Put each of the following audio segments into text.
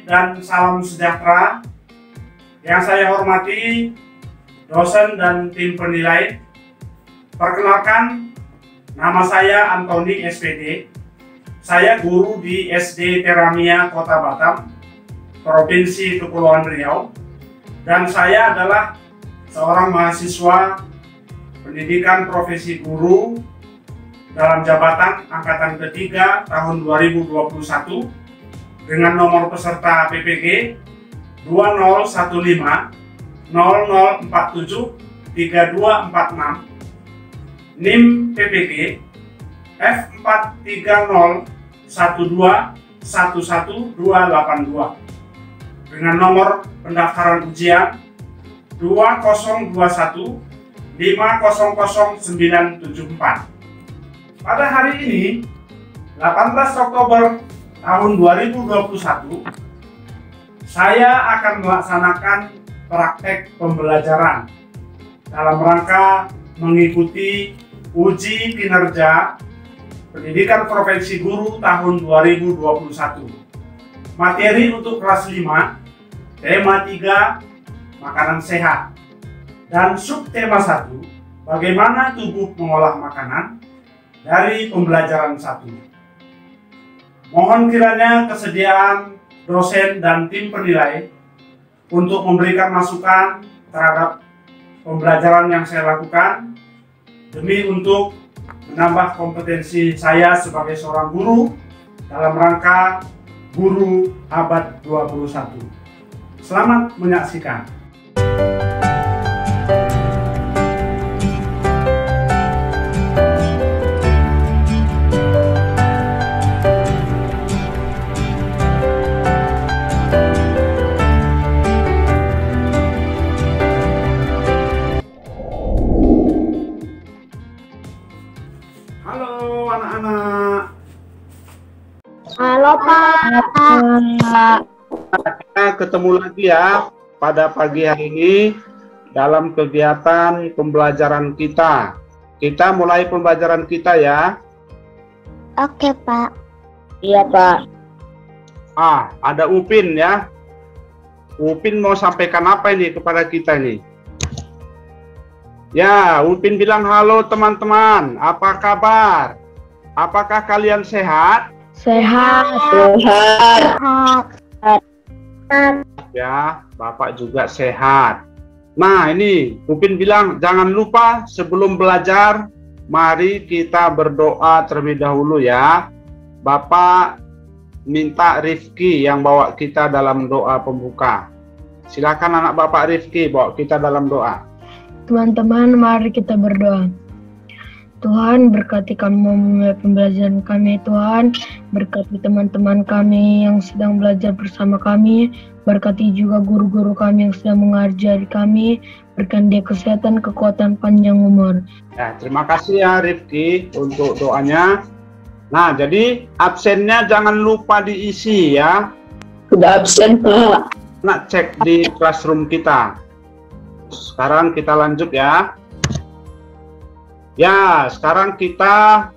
dan salam sejahtera. Yang saya hormati dosen dan tim penilai. Perkenalkan, nama saya Antoni SPD. Saya guru di SD Teramia Kota Batam, Provinsi Kepulauan Riau. Dan saya adalah seorang mahasiswa pendidikan profesi guru dalam jabatan angkatan ketiga tahun 2021 dengan nomor peserta PPG 2015 0047 3246, NIM PPG F43012111282 dengan nomor pendaftaran ujian 2021 500974. Pada hari ini, 18 Oktober tahun 2021, saya akan melaksanakan praktek pembelajaran dalam rangka mengikuti uji kinerja pendidikan profesi guru tahun 2021. Materi untuk kelas 5, tema 3, makanan sehat, dan subtema 1, bagaimana tubuh mengolah makanan, dari pembelajaran 1. Mohon kiranya kesediaan dosen dan tim penilai untuk memberikan masukan terhadap pembelajaran yang saya lakukan demi untuk menambah kompetensi saya sebagai seorang guru dalam rangka Guru Abad 21. Selamat menyaksikan. Halo anak-anak. Halo Pak. Kita ketemu lagi ya pada pagi hari ini dalam kegiatan pembelajaran kita. Kita mulai pembelajaran kita ya. Oke Pak. Iya Pak. Ada Upin ya. Upin mau sampaikan apa ini kepada kita nih? Ya, Upin bilang halo teman-teman, apa kabar? Apakah kalian sehat? Sehat. Ya, Bapak juga sehat. Nah, ini Upin bilang jangan lupa sebelum belajar, mari kita berdoa terlebih dahulu ya. Bapak minta Rifki yang bawa kita dalam doa pembuka. Silakan anak Bapak Rifki bawa kita dalam doa. Teman-teman, mari kita berdoa. Tuhan, berkati kami memulai pembelajaran kami, Tuhan. Berkati teman-teman kami yang sedang belajar bersama kami. Berkati juga guru-guru kami yang sedang mengajari kami. Berikan dia kesehatan, kekuatan, panjang umur. Ya, terima kasih ya Rifki untuk doanya. Nah, jadi absennya jangan lupa diisi ya. Sudah absen Pak. Nak cek di classroom kita. Sekarang kita lanjut ya. Ya, sekarang kita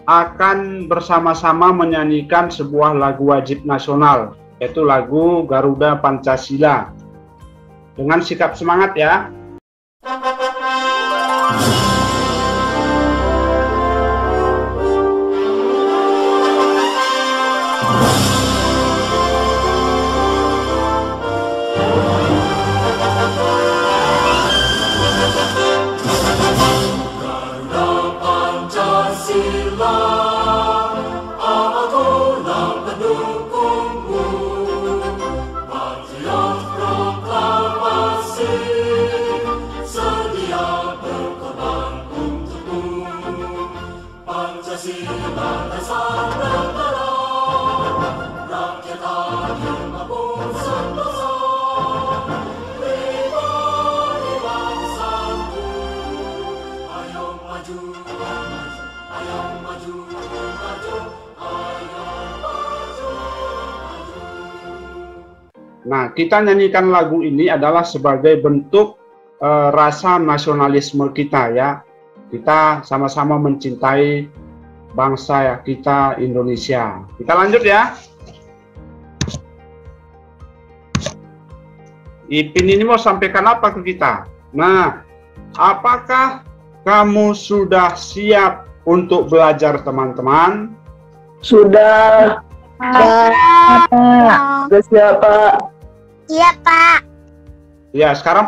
akan bersama-sama menyanyikan sebuah lagu wajib nasional, yaitu lagu Garuda Pancasila. Dengan sikap semangat ya. Nah, kita nyanyikan lagu ini adalah sebagai bentuk rasa nasionalisme kita ya. Kita sama-sama mencintai bangsa kita Indonesia. Kita lanjut ya. Ipin ini mau sampaikan apa ke kita? Nah, apakah kamu sudah siap untuk belajar, teman-teman? Sudah. Sudah siap, Pak. Iya, Pak. Ya, sekarang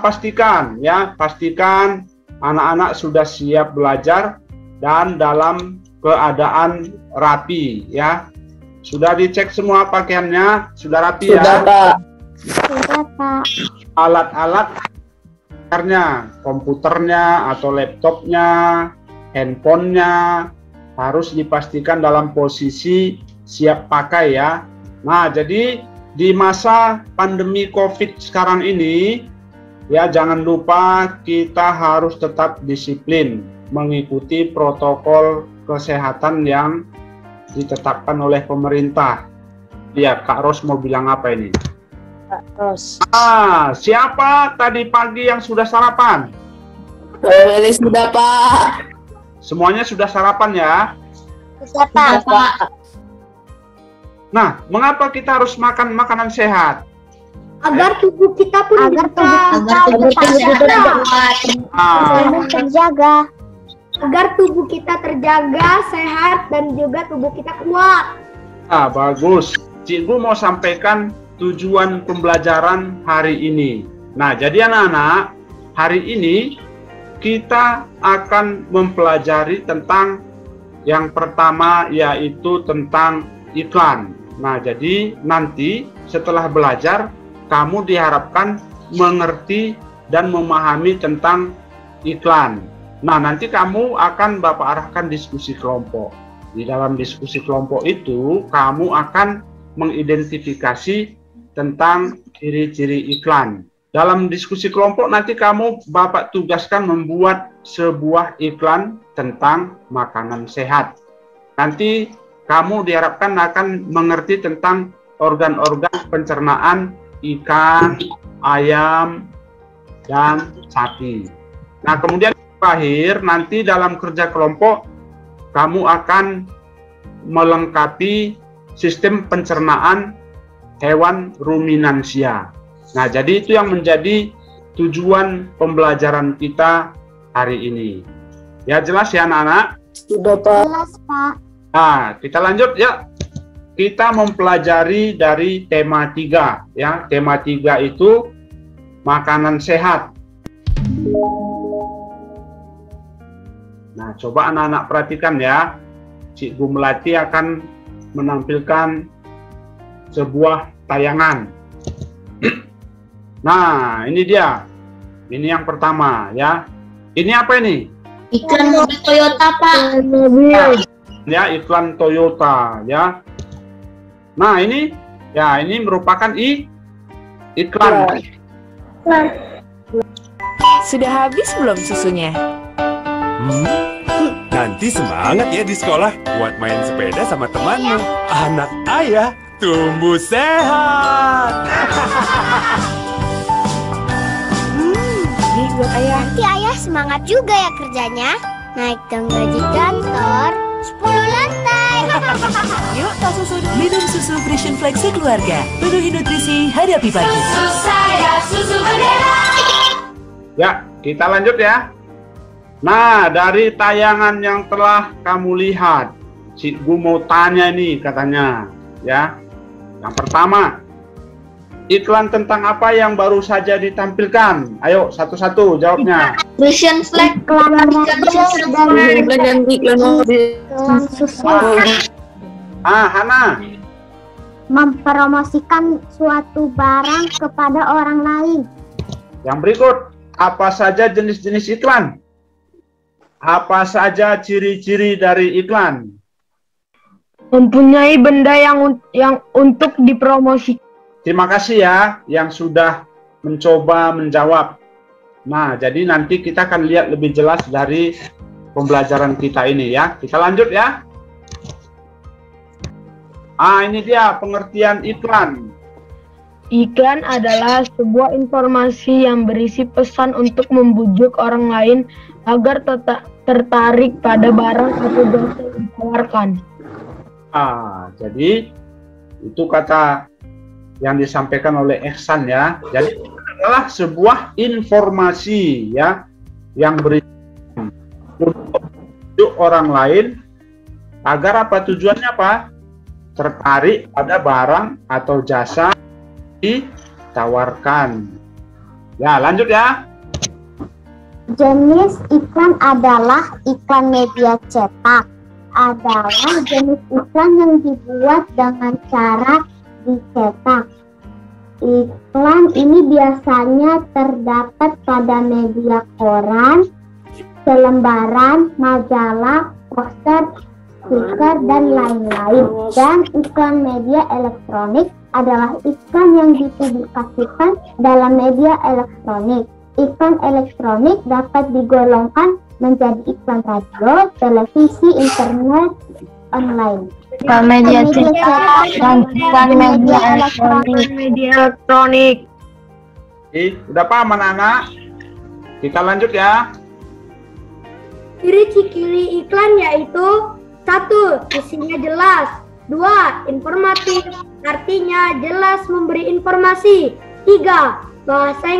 pastikan anak-anak sudah siap belajar dan dalam keadaan rapi ya. Sudah dicek semua pakaiannya, sudah rapi Sudah, ya. Pak. Sudah, Pak. Alat-alat komputernya atau laptopnya, handphonenya harus dipastikan dalam posisi siap pakai ya. Nah, jadi di masa pandemi COVID sekarang ini ya, jangan lupa kita harus tetap disiplin mengikuti protokol kesehatan yang ditetapkan oleh pemerintah. Lihat, Kak Ros mau bilang apa ini? Kak Ros. Siapa tadi pagi yang sudah sarapan? Sudah, Pak. Semuanya sudah sarapan ya? Sudah, Pak. Pak. Nah, mengapa kita harus makan makanan sehat? Agar tubuh kita pun terjaga. Agar tubuh kita terjaga, sehat, dan juga tubuh kita kuat. Bagus. Cikgu mau sampaikan tujuan pembelajaran hari ini. Nah, jadi anak-anak, hari ini kita akan mempelajari tentang yang pertama, yaitu tentang iklan. Nah, jadi nanti setelah belajar, kamu diharapkan mengerti dan memahami tentang iklan. Nah, nanti kamu akan Bapak arahkan diskusi kelompok. Di dalam diskusi kelompok itu, kamu akan mengidentifikasi tentang ciri-ciri iklan. Dalam diskusi kelompok nanti Bapak tugaskan membuat sebuah iklan tentang makanan sehat. Nanti kamu diharapkan akan mengerti tentang organ-organ pencernaan ikan, ayam, dan sapi. Nah, kemudian terakhir nanti dalam kerja kelompok kamu akan melengkapi sistem pencernaan hewan ruminansia. Nah, jadi itu yang menjadi tujuan pembelajaran kita hari ini. Ya, jelas ya anak-anak? Sudah, Pak. Jelas, Pak. Nah, kita lanjut ya. Kita mempelajari dari tema 3 ya. Tema 3 itu makanan sehat. Nah, coba anak-anak perhatikan ya. Cikgu Melati akan menampilkan sebuah tayangan. Nah, ini dia. Ini yang pertama ya. Ini apa ini? Iklan mobil Toyota, Pak. Ya, iklan Toyota ya. Nah, ini ya, ini merupakan iklan. Sudah habis belum susunya? Nanti semangat ya di sekolah buat main sepeda sama temanmu. Anak ayah tumbuh sehat. Nih buat ayah. Nanti ayah semangat juga ya kerjanya. Naik tangga di kantor 10 lantai. Yuk, tas susu. Minum susu Frisian Flexi keluarga. Penuhi nutrisi, hadapi pagi. Susu saya, susu bendera. Ya, kita lanjut ya. Nah, dari tayangan yang telah kamu lihat, Cikgu mau tanya nih katanya, ya. Yang pertama, iklan tentang apa yang baru saja ditampilkan? Ayo, satu-satu jawabnya. Frisian Flag. Iklan susu. Hana. Mempromosikan suatu barang kepada orang lain. Yang berikut, apa saja jenis-jenis iklan? Apa saja ciri-ciri dari iklan? Mempunyai benda yang untuk dipromosikan. Terima kasih ya yang sudah mencoba menjawab. Nah, jadi nanti kita akan lihat lebih jelas dari pembelajaran kita ini ya. Kita lanjut ya. Ini dia pengertian iklan. Iklan adalah sebuah informasi yang berisi pesan untuk membujuk orang lain agar tertarik pada barang atau jasa yang ditawarkan. Jadi itu kata yang disampaikan oleh Ehsan ya. Jadi adalah sebuah informasi ya yang berisi untuk orang lain agar apa tujuannya apa? Tertarik pada barang atau jasa ditawarkan. Ya, lanjut ya. Jenis iklan adalah iklan media cetak. Adalah jenis iklan yang dibuat dengan cara dicetak. Iklan ini biasanya terdapat pada media koran, selembaran, majalah, poster, stiker, dan lain-lain. Dan iklan media elektronik adalah iklan yang dipublikasikan dalam media elektronik. Iklan elektronik dapat digolongkan menjadi iklan radio, televisi, internet, online. Iklan media cetak dan iklan media elektronik. Udah paham anak-anak? Kita lanjut ya. Ciri-ciri iklan yaitu 1. Isinya jelas. 2. Informatif, artinya jelas memberi informasi. 3. Bahasa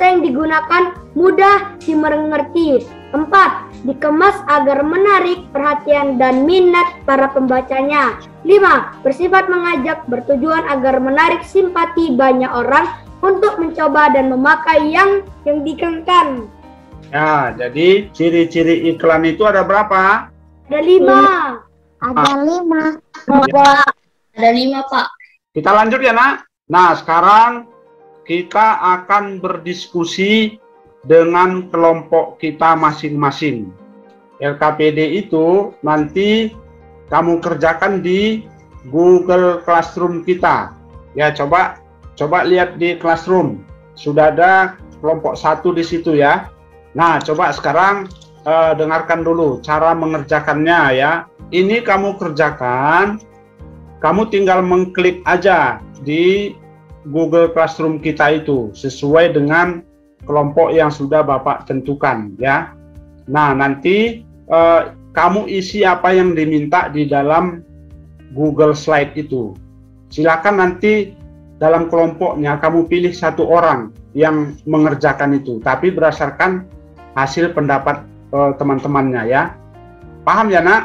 yang digunakan mudah dimengerti. 4. Dikemas agar menarik perhatian dan minat para pembacanya. 5. Bersifat mengajak, bertujuan agar menarik simpati banyak orang untuk mencoba dan memakai yang diinginkan. Ya, jadi ciri-ciri iklan itu ada berapa? Ada 5. Ada 5. Ada 5, Pak. Kita lanjut ya, Nak. Nah, sekarang kita akan berdiskusi dengan kelompok kita masing-masing. LKPD itu nanti kamu kerjakan di Google Classroom kita. Ya, coba lihat di Classroom. Sudah ada kelompok 1 di situ ya. Nah, coba sekarang dengarkan dulu cara mengerjakannya ya. Ini kamu kerjakan, kamu tinggal mengklik aja di Google Classroom kita itu sesuai dengan kelompok yang sudah Bapak tentukan ya. Nah, nanti kamu isi apa yang diminta di dalam Google Slide itu. Silakan nanti dalam kelompoknya kamu pilih 1 orang yang mengerjakan itu, tapi berdasarkan hasil pendapat teman-temannya ya. Paham ya, Nak?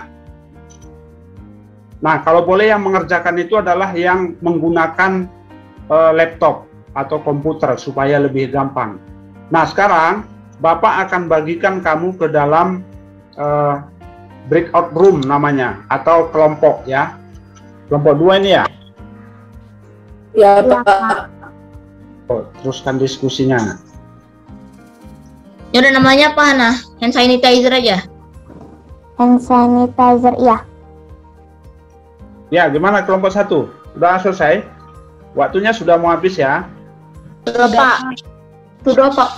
Nah, kalau boleh yang mengerjakan itu adalah yang menggunakan laptop atau komputer supaya lebih gampang. Nah, sekarang Bapak akan bagikan kamu ke dalam breakout room namanya, atau kelompok ya. Kelompok 2 ini ya? Ya, Pak. Oh, teruskan diskusinya. Ya udah, namanya apa, Nah? Hand sanitizer aja. Hand sanitizer, iya. Ya, gimana kelompok 1? Sudah selesai? Waktunya sudah mau habis ya? Sudah, Pak. Sudah, Pak.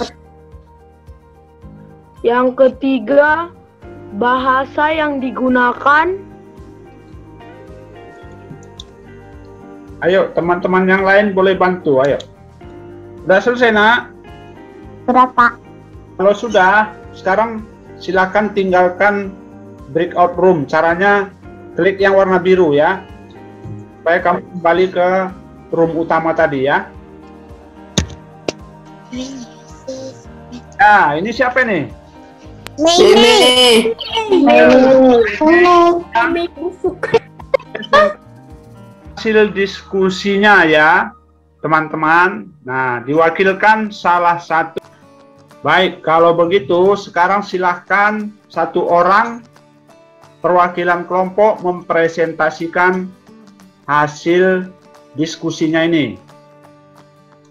Yang ketiga, bahasa yang digunakan. Ayo, teman-teman yang lain boleh bantu, ayo. Sudah selesai, Nak? Sudah, Pak. Kalau sudah, sekarang silakan tinggalkan breakout room. Caranya klik yang warna biru ya, supaya kamu kembali ke room utama tadi ya. Nah, ini siapa nih? Hasil diskusinya ya, teman-teman. Nah, diwakilkan salah satu. Baik, kalau begitu sekarang silahkan 1 orang perwakilan kelompok mempresentasikan hasil diskusinya ini.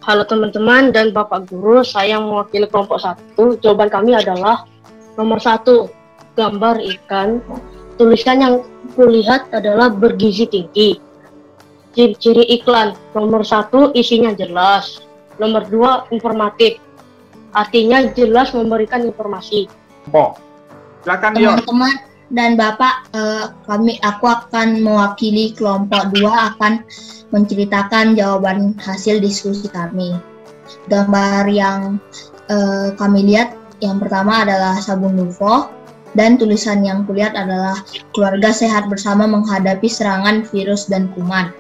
Halo teman-teman dan Bapak Guru, saya mewakili kelompok 1. Jawaban kami adalah nomor 1, gambar ikan. Tulisan yang kulihat adalah bergizi tinggi. Ciri-ciri iklan, nomor 1 isinya jelas. Nomor 2 informatif, artinya jelas memberikan informasi. Silakan Dio. Teman-teman dan Bapak, aku akan mewakili kelompok 2 akan menceritakan jawaban hasil diskusi kami. Gambar yang kami lihat yang pertama adalah sabun Nuvo, dan tulisan yang kulihat adalah keluarga sehat bersama menghadapi serangan virus dan kuman.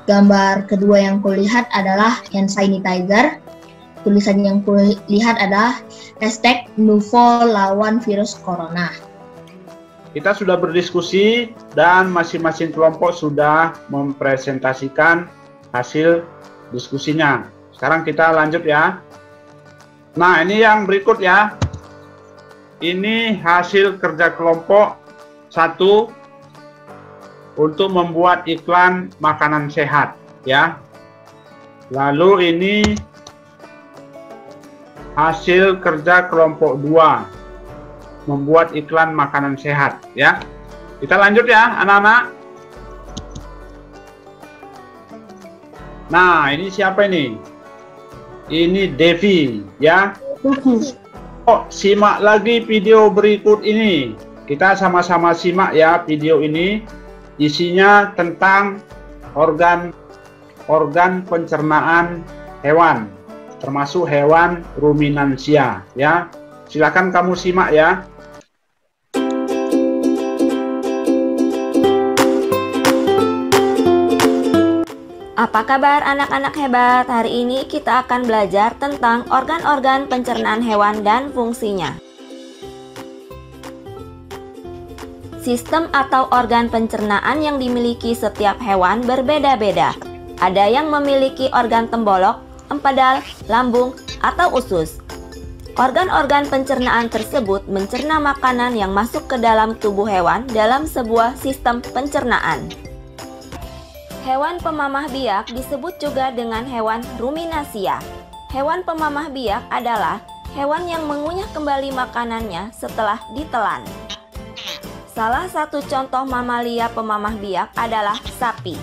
Gambar kedua yang kulihat adalah hand sanitizer. Tulisan yang kulihat adalah hashtag Nuvo lawan virus corona. Kita sudah berdiskusi dan masing-masing kelompok sudah mempresentasikan hasil diskusinya. Sekarang kita lanjut ya. Nah, ini yang berikut ya. Ini hasil kerja kelompok 1 untuk membuat iklan makanan sehat ya. Lalu ini hasil kerja kelompok 2 membuat iklan makanan sehat ya. Kita lanjut ya anak-anak. Nah, ini siapa ini? Ini Devi ya. Oh, simak lagi video berikut ini. Kita sama-sama simak ya video ini. Isinya tentang organ pencernaan hewan, termasuk hewan ruminansia ya. Silakan kamu simak ya. Apa kabar anak-anak hebat? Hari ini kita akan belajar tentang organ-organ pencernaan hewan dan fungsinya. Sistem atau organ pencernaan yang dimiliki setiap hewan berbeda-beda. Ada yang memiliki organ tembolok, empadal, lambung, atau usus. Organ-organ pencernaan tersebut mencerna makanan yang masuk ke dalam tubuh hewan dalam sebuah sistem pencernaan. Hewan pemamah biak disebut juga dengan hewan ruminasia. Hewan pemamah biak adalah hewan yang mengunyah kembali makanannya setelah ditelan. Salah satu contoh mamalia pemamah biak adalah sapi.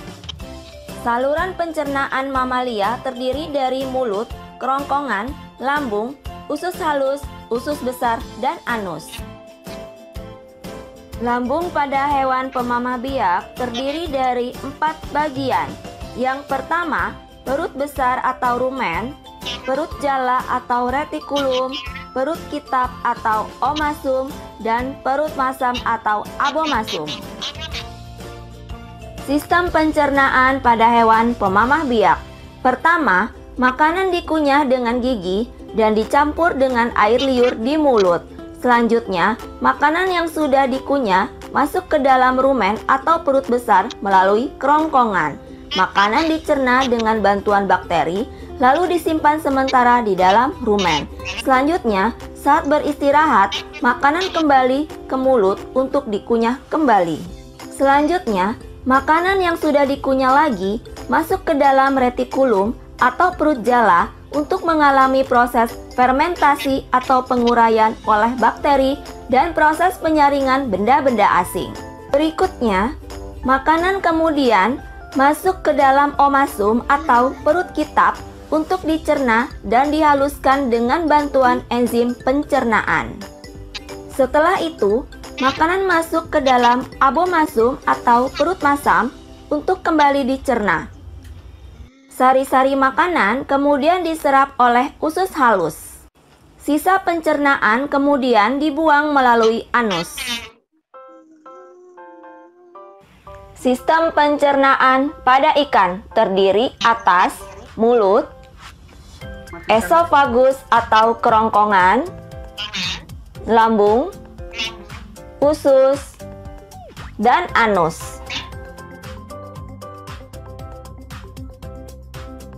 Saluran pencernaan mamalia terdiri dari mulut, kerongkongan, lambung, usus halus, usus besar, dan anus. Lambung pada hewan pemamah biak terdiri dari 4 bagian. Yang pertama, perut besar atau rumen, perut jala atau retikulum, perut kitab atau omasum, dan perut masam atau abomasum. Sistem pencernaan pada hewan pemamah biak. Pertama, makanan dikunyah dengan gigi dan dicampur dengan air liur di mulut. Selanjutnya, makanan yang sudah dikunyah masuk ke dalam rumen atau perut besar melalui kerongkongan. Makanan dicerna dengan bantuan bakteri, lalu disimpan sementara di dalam rumen. Selanjutnya, saat beristirahat, makanan kembali ke mulut untuk dikunyah kembali. Selanjutnya, makanan yang sudah dikunyah lagi masuk ke dalam retikulum atau perut jala untuk mengalami proses fermentasi atau penguraian oleh bakteri dan proses penyaringan benda-benda asing. Berikutnya, makanan kemudian masuk ke dalam omasum atau perut kitab untuk dicerna dan dihaluskan dengan bantuan enzim pencernaan. Setelah itu, makanan masuk ke dalam abomasum atau perut masam untuk kembali dicerna. Sari-sari makanan kemudian diserap oleh usus halus. Sisa pencernaan kemudian dibuang melalui anus. Sistem pencernaan pada ikan terdiri atas mulut, esofagus atau kerongkongan, lambung, usus, dan anus.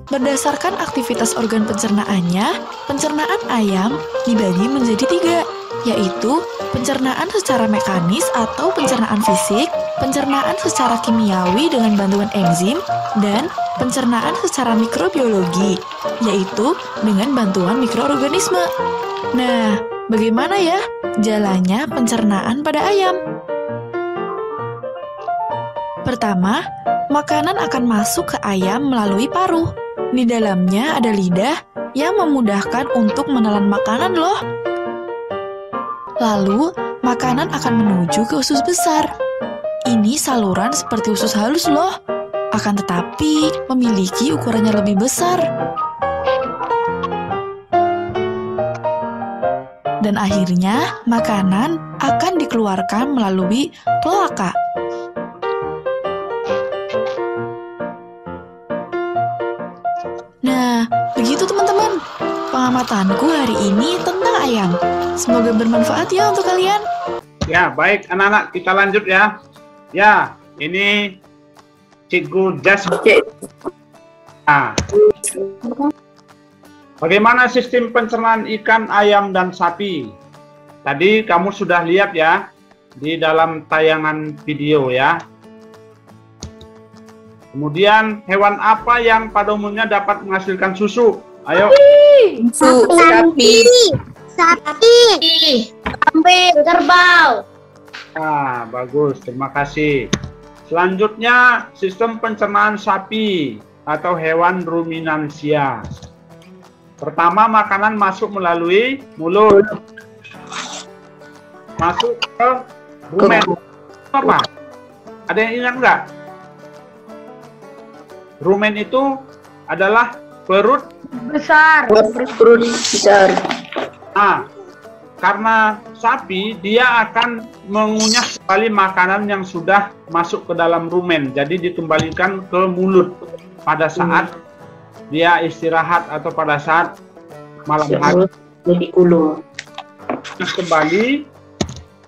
Berdasarkan aktivitas organ pencernaannya, pencernaan ayam dibagi menjadi 3, yaitu pencernaan secara mekanis atau pencernaan fisik, pencernaan secara kimiawi dengan bantuan enzim, dan pencernaan secara mikrobiologi, yaitu dengan bantuan mikroorganisme. Nah, bagaimana ya jalannya pencernaan pada ayam? Pertama, makanan akan masuk ke ayam melalui paruh. Di dalamnya ada lidah yang memudahkan untuk menelan makanan loh. Lalu, makanan akan menuju ke usus besar. Ini saluran seperti usus halus loh, akan tetapi memiliki ukurannya lebih besar. Dan akhirnya, makanan akan dikeluarkan melalui kloaka. pengamatanku hari ini tentang ayam. Semoga bermanfaat ya untuk kalian. Ya, baik anak-anak, kita lanjut ya. Ya, ini Cikgu Jas. Nah, bagaimana sistem pencernaan ikan, ayam, dan sapi? Tadi kamu sudah lihat ya di dalam tayangan video ya. Kemudian hewan apa yang pada umumnya dapat menghasilkan susu? Ayo. Sapi. Kambing. Kerbau. Ah, bagus. Terima kasih. Selanjutnya, sistem pencernaan sapi atau hewan ruminansia. Pertama, makanan masuk melalui mulut. Masuk ke rumen. Apa? Ada yang ingat nggak? Rumen itu adalah perut Besar. Perut besar. Nah, karena sapi dia akan mengunyah kembali makanan yang sudah masuk ke dalam rumen, jadi dikembalikan ke mulut pada saat dia istirahat atau pada saat malam hari. Retikulum. Kembali,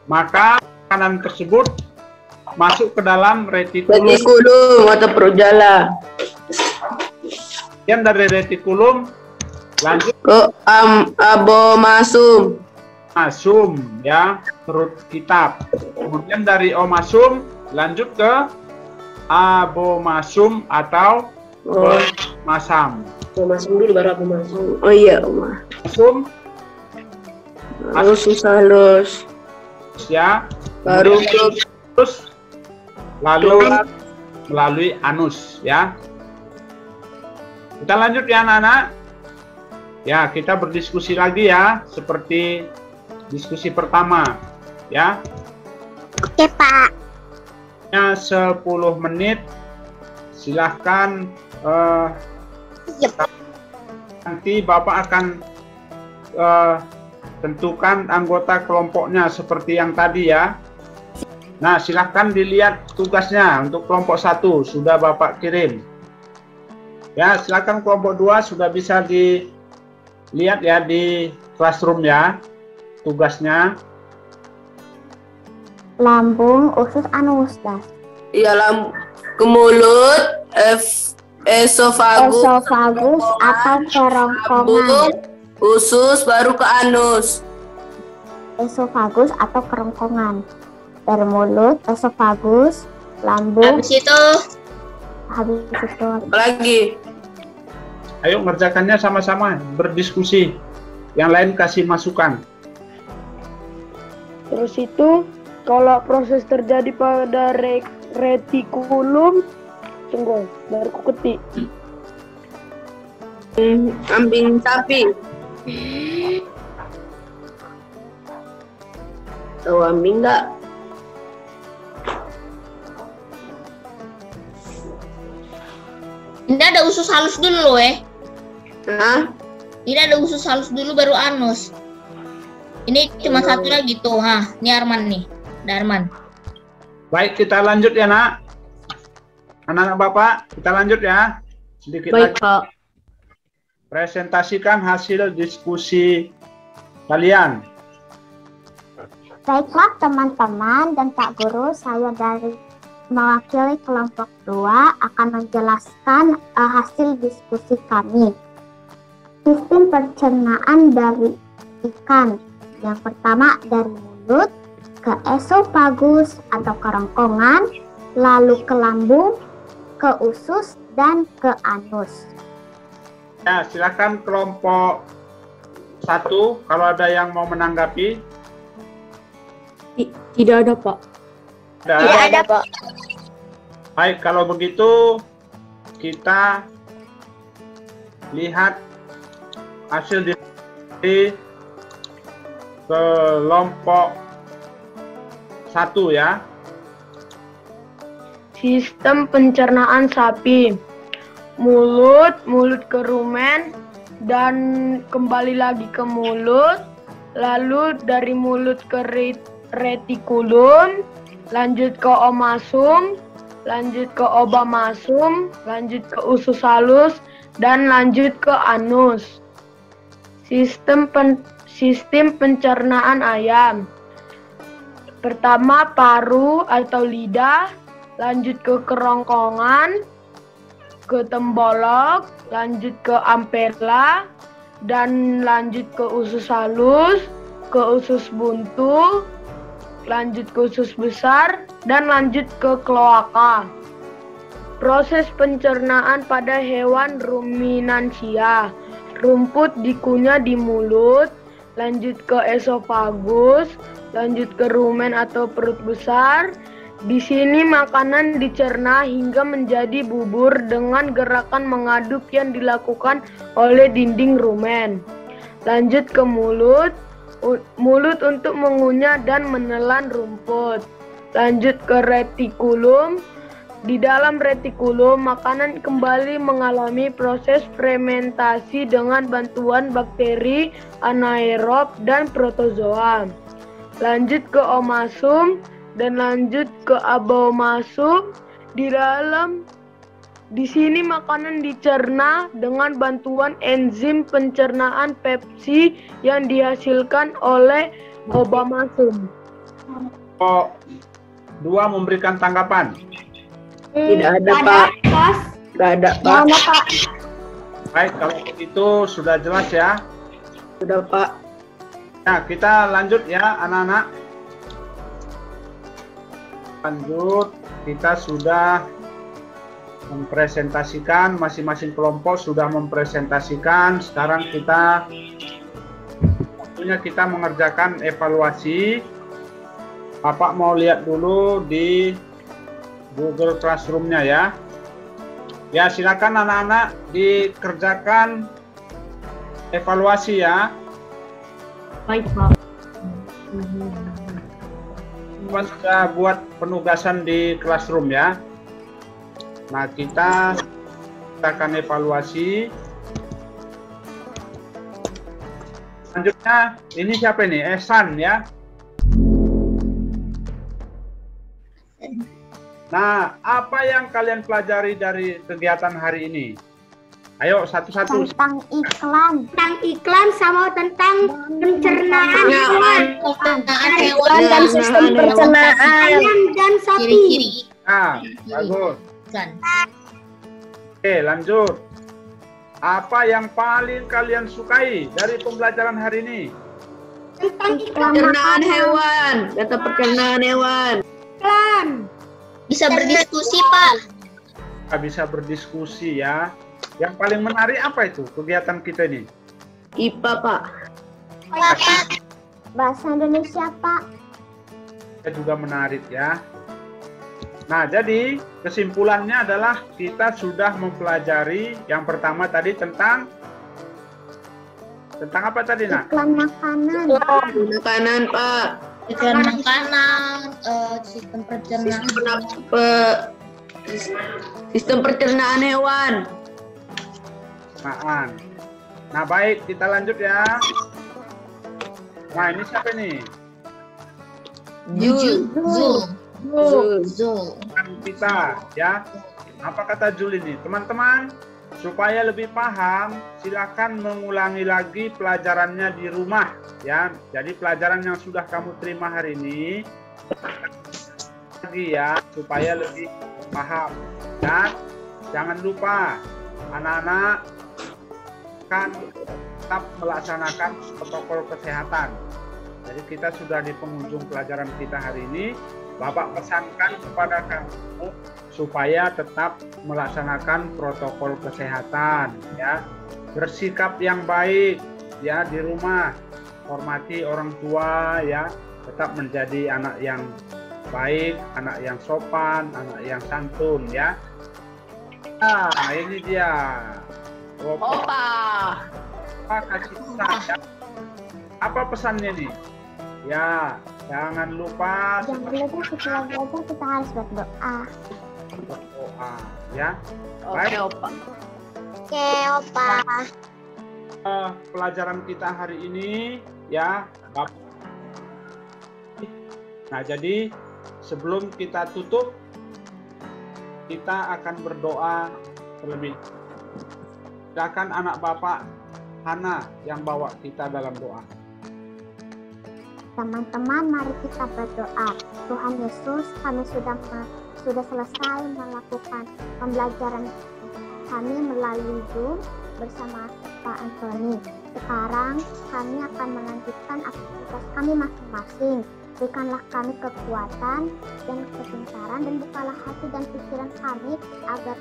maka makanan tersebut masuk ke dalam retikulum. Retikulum atau perut jala. Yang dari retikulum lanjut ke abomasum. Omasum ya, perut kitab. Kemudian dari omasum lanjut ke abomasum atau masam. Omasum dulu baru abomasum. Oh iya, Omasum usus halus. Ya, Baru ke terus lalu melalui anus ya. Kita lanjut ya anak-anak. Ya, kita berdiskusi lagi ya, seperti diskusi pertama ya. Oke, Pak. Ya, 10 menit. Silahkan nanti Bapak akan tentukan anggota kelompoknya seperti yang tadi ya. Nah, silahkan dilihat tugasnya untuk kelompok 1 sudah Bapak kirim. Ya, silahkan kelompok 2 sudah bisa dilihat ya di classroom ya tugasnya. Lambung, usus, anus, Das. Iya, ke mulut, esofagus Atau kerongkongan. usus, baru ke anus. Esofagus atau kerongkongan. Dari mulut, esofagus, lambung. Habis itu Lagi. Ayo ngerjakannya sama-sama, berdiskusi. Yang lain kasih masukan. Terus itu kalau proses terjadi pada retikulum, tunggu, baru ku ketik. Kambing sapi. Tahu kambing nggak? ini ada usus halus dulu loh Hah? Ini ada usus halus dulu baru anus. Ini cuma satu lagi tuh. Nah, ini Arman nih. Ada Arman. Baik, kita lanjut ya nak. Anak-anak Bapak, kita lanjut ya. Sedikit Baik, lagi. Pak. Presentasikan hasil diskusi kalian. Baiklah teman-teman dan Pak Guru, saya dari mewakili kelompok 2 akan menjelaskan hasil diskusi kami. Sistem pencernaan dari ikan. Yang pertama dari mulut ke esofagus atau kerongkongan, lalu ke lambung, ke usus, dan ke anus. Ya, silakan kelompok 1 kalau ada yang mau menanggapi. Tidak ada, Pak. Tidak ada, Pak. Baik, kalau begitu kita lihat hasil diskusi kelompok 1 ya. Sistem pencernaan sapi. Mulut ke rumen, dan kembali lagi ke mulut, lalu dari mulut ke retikulum, lanjut ke omasum, lanjut ke obamasum, lanjut ke usus halus, dan lanjut ke anus. Sistem pencernaan ayam. Pertama paru atau lidah, lanjut ke kerongkongan, ke tembolok, lanjut ke ampela, dan lanjut ke usus halus, ke usus buntu, lanjut ke usus besar, dan lanjut ke kloaka. Proses pencernaan pada hewan ruminansia. Rumput dikunyah di mulut, lanjut ke esofagus, lanjut ke rumen atau perut besar. Di sini makanan dicerna hingga menjadi bubur dengan gerakan mengaduk yang dilakukan oleh dinding rumen. Lanjut ke mulut untuk mengunyah dan menelan rumput. Lanjut ke retikulum. Di dalam retikulum, makanan kembali mengalami proses fermentasi dengan bantuan bakteri anaerob dan protozoa. Lanjut ke omasum dan lanjut ke abomasum. Di sini makanan dicerna dengan bantuan enzim pencernaan pepsi yang dihasilkan oleh abomasum. Oh, 2 memberikan tanggapan. Tidak ada, Pak. Tidak ada, Pak. Baik, kalau begitu sudah jelas ya. Sudah, Pak. Nah, kita lanjut ya, anak-anak. Lanjut, kita sudah mempresentasikan, masing-masing kelompok sudah mempresentasikan. Sekarang waktunya kita mengerjakan evaluasi. Bapak mau lihat dulu di Google Classroom-nya ya. Ya, silakan anak-anak dikerjakan evaluasi ya. Baik, Pak. Sudah buat penugasan di Classroom ya. Nah, kita akan evaluasi. Selanjutnya, ini siapa ini? Ehsan ya. Nah, apa yang kalian pelajari dari kegiatan hari ini? Ayo, satu-satu. Tentang iklan. Tentang iklan sama tentang pencernaan hewan dan sistem pencernaan ayam dan sapi. Nah, bagus. Oke, lanjut. Apa yang paling kalian sukai dari pembelajaran hari ini? Tentang pencernaan hewan, data pencernaan hewan. Iklan. Bisa berdiskusi, Pak. Bisa berdiskusi ya. Yang paling menarik apa itu kegiatan kita ini? IPA, Pak. Bahasa Indonesia, Pak. Juga menarik ya. Nah, jadi kesimpulannya adalah kita sudah mempelajari yang pertama tadi tentang apa tadi, Nak? Iklan makanan. Makanan, Pak. Iklan makanan, sistem pencernaan. Sistem pencernaan hewan. Nah, baik, kita lanjut ya. Nah, ini siapa nih? Zul. Kita ya. Apa kata Jul ini? Teman-teman, supaya lebih paham, silakan mengulangi lagi pelajarannya di rumah ya. Jadi pelajaran yang sudah kamu terima hari ini lagi ya, supaya lebih paham. Dan jangan lupa anak-anak kan tetap melaksanakan protokol kesehatan. Jadi kita sudah di penghujung pelajaran kita hari ini. Bapak pesankan kepada kamu supaya tetap melaksanakan protokol kesehatan ya. Bersikap yang baik ya di rumah. Hormati orang tua ya. Tetap menjadi anak yang baik, anak yang sopan, anak yang santun ya. Nah, ini dia. Opa. Kasih pesan ya. Apa pesannya nih? Ya, jangan lupa setelah belajar kita harus berdoa. Berdoa ya. Oke, Opa. Oke, Opa. Pelajaran kita hari ini ya. Nah, jadi sebelum kita tutup, kita akan berdoa terlebih. Silakan anak Bapak Hana yang bawa kita dalam doa. Teman-teman, mari kita berdoa. Tuhan Yesus, kami sudah selesai melakukan pembelajaran kami melalui Zoom bersama Pak Antoni. Sekarang kami akan melanjutkan aktivitas kami masing-masing. Berikanlah kami kekuatan dan kepintaran, dan bukalah hati dan pikiran kami agar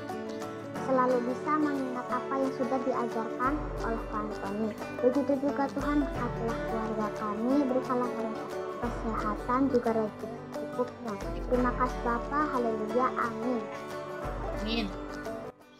selalu bisa mengingat apa yang sudah diajarkan oleh Pak Antoni. Begitu juga Tuhan, berkatilah keluarga kami, berikanlah mereka kesehatan juga rezeki cukupnya. Terima kasih Bapa, haleluya, amin. Amin.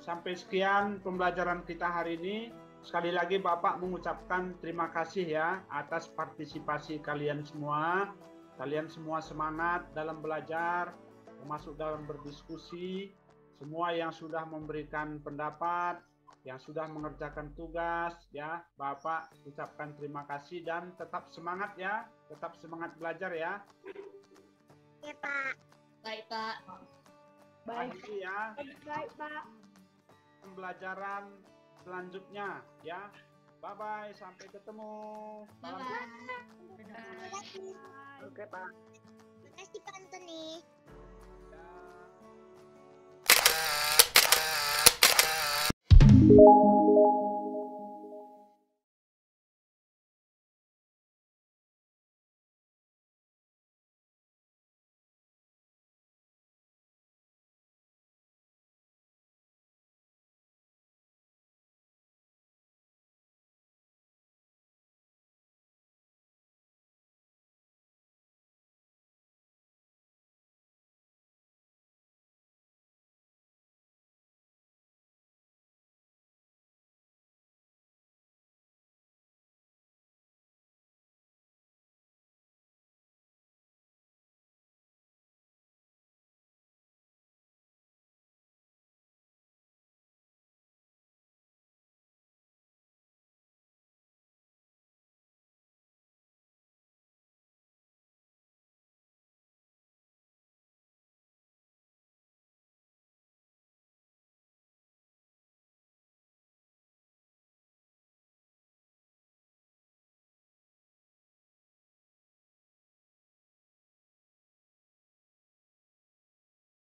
Sampai sekian pembelajaran kita hari ini. Sekali lagi Bapak mengucapkan terima kasih ya atas partisipasi kalian semua. Kalian semua semangat dalam belajar, termasuk dalam berdiskusi. Semua yang sudah memberikan pendapat, yang sudah mengerjakan tugas ya, Bapak ucapkan terima kasih dan tetap semangat ya. Tetap semangat belajar ya. Ya Pak. Baik Pak. Baik ya. Baik Pak. Pembelajaran selanjutnya ya. Bye bye, sampai ketemu. Bye bye. Oke, Pak. Terima kasih Pak Antoni. Ya.